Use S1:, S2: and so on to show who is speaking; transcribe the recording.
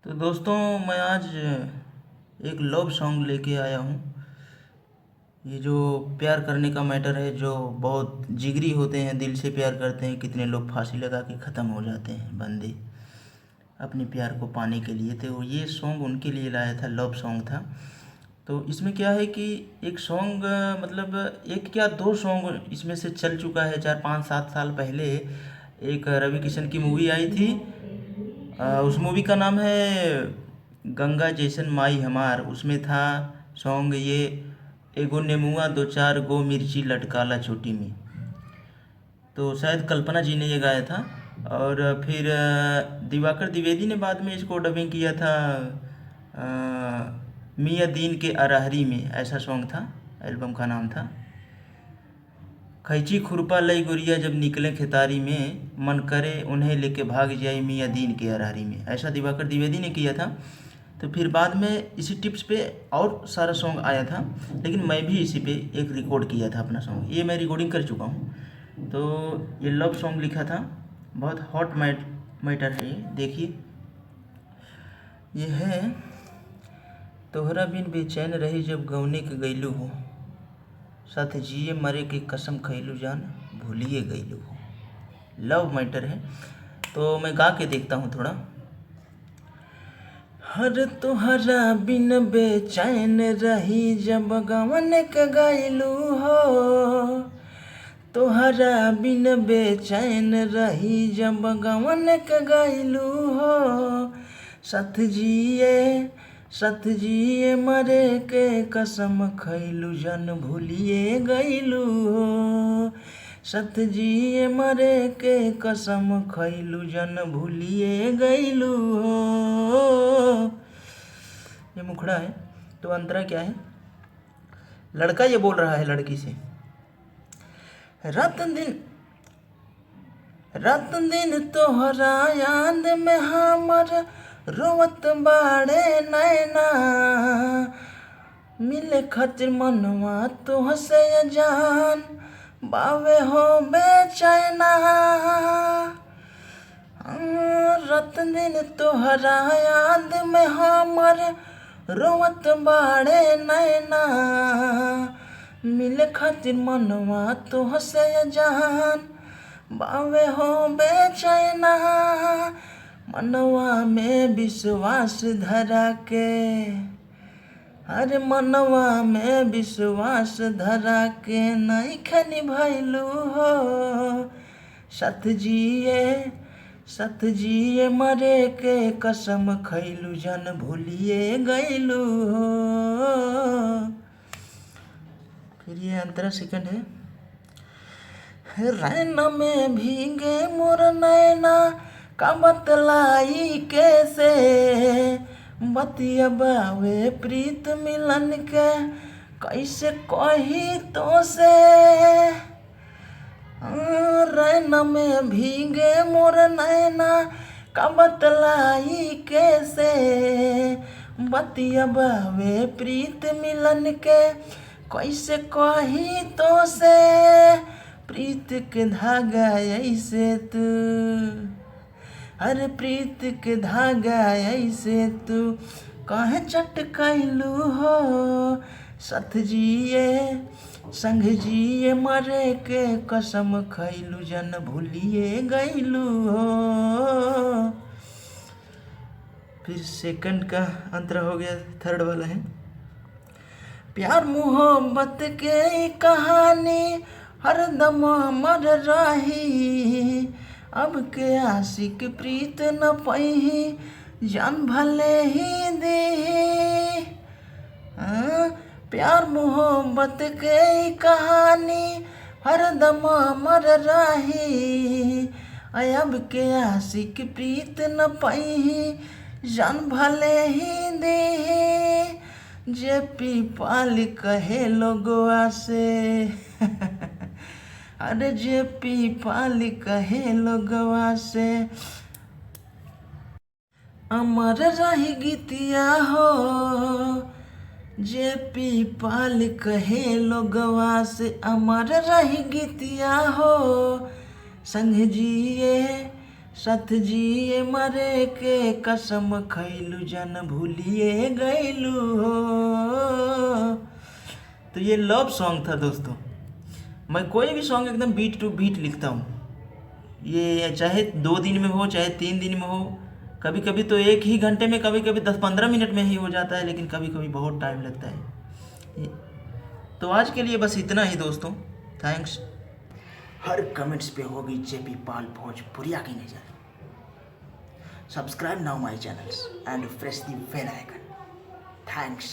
S1: तो दोस्तों, मैं आज एक लव सॉन्ग लेके आया हूँ। ये जो प्यार करने का मैटर है, जो बहुत जिगरी होते हैं, दिल से प्यार करते हैं, कितने लोग फांसी लगा के ख़त्म हो जाते हैं बंदे अपने प्यार को पाने के लिए। तो ये सॉन्ग उनके लिए लाया था, लव सॉन्ग था। तो इसमें क्या है कि एक सॉन्ग, मतलब एक क्या दो सॉन्ग इसमें से चल चुका है। 4 5 7 साल पहले एक रवि किशन की मूवी आई थी। उस मूवी का नाम है गंगा जैसन माई हमार। उसमें था सॉन्ग ये, एगो नेमुआ दो चार गो मिर्ची लटकाला चोटी में। तो शायद कल्पना जी ने ये गाया था। और फिर दिवाकर द्विवेदी ने बाद में इसको डबिंग किया था। मियाँ दीन के अराहरी में ऐसा सॉन्ग था, एल्बम का नाम था। खैची खुरपा लई गुड़िया जब निकले खेतारी में, मन करे उन्हें लेके भाग जाए मियाँ दीन के अरारी में, ऐसा दिवाकर द्विवेदी ने किया था। तो फिर बाद में इसी टिप्स पे और सारा सॉन्ग आया था, लेकिन मैं भी इसी पे एक रिकॉर्ड किया था अपना सॉन्ग। ये मैं रिकॉर्डिंग कर चुका हूँ। तो ये लव सॉन्ग लिखा था, बहुत हॉट मैटर है ये। देखिए, ये है, तोहरा बिन बेचैन रही जब गौने के गैलू हो, साथ जिए मरे के कसम खैलू जान भूलिए गईलू हो। लव मैटर है। तो मैं गा के देखता हूँ थोड़ा। हर तोहरा बिन बेचैन रही जब गवन के गईलू हो, तोहरा बिन बेचैन रही जब गवन के गईलू हो, सत जिए मरे के कसम खैलू जन भूलिए गईलू हो, सत जिए मरे के कसम खैलू जन भूलिए गईलू हो। ये मुखड़ा है। तो अंतरा क्या है, लड़का ये बोल रहा है लड़की से, रात दिन रात दिन तोहरा याद में हमर रोवत बाड़े नैना, मिले खातिर मनवा तोहसे जान बावे हो बेचैना। रात दिन तोहरा याद में हमर रोवत बाड़े नैना, मिले खातिर मनवा तोहसे जान बावे हो बेचैना। मनवा में विश्वास धरा के, अरे मनवा में विश्वास धरा के नहीं खनी भैलू हो, सत जिए मरे के कसम खैलू जन भूलिए गईलू हो। फिर ये अंतरा सेकंड है, रैना में भीगे मोर नैना का बतलाई कैसे, बतिया बावे प्रीत मिलन के कैसे कही तो से। रैना में भीगे मोर नैना का बतलाई कैसे, बतिया बावे प्रीत मिलन के कैसे कही तो से। प्रीत के धागा ऐसे तू, अरे प्रीत के धागा ऐसे तू काहे चटकैलू हो, सत जिए संग जिए मरे के कसम खैलू जन भूलिए गईलू हो। फिर सेकंड का अंतर हो गया, थर्ड वाला है, प्यार मोहब्बत के कहानी हरदम अमर रही, अब के आशिक प्रीत न पही जान भले ही दे। प्यार मोहब्बत के कहानी हरदम अमर रही, अब के आशिक प्रीत न पही जान भले ही दे। जे पी पाल कहे लोगवा से अरे जे पी पाल कहे लोगवा से, अमर रही गीतिया हो, जे पी पाल कहे लोगवा से अमर रही गीतिया हो, संग साथ जिए मरे के कसम खैलू जन भूलिए गैलू हो। तो ये लव सॉन्ग था दोस्तों। मैं कोई भी सॉन्ग एकदम बीट टू बीट लिखता हूँ। ये चाहे 2 दिन में हो चाहे 3 दिन में हो, कभी कभी तो 1 ही घंटे में, कभी कभी 10-15 मिनट में ही हो जाता है, लेकिन कभी कभी बहुत टाइम लगता है। तो आज के लिए बस इतना ही दोस्तों। थैंक्स। हर कमेंट्स पे होगी जेपी पाल भोजपुरिया की नज़र। Subscribe now my channels and press the bell icon. Thanks.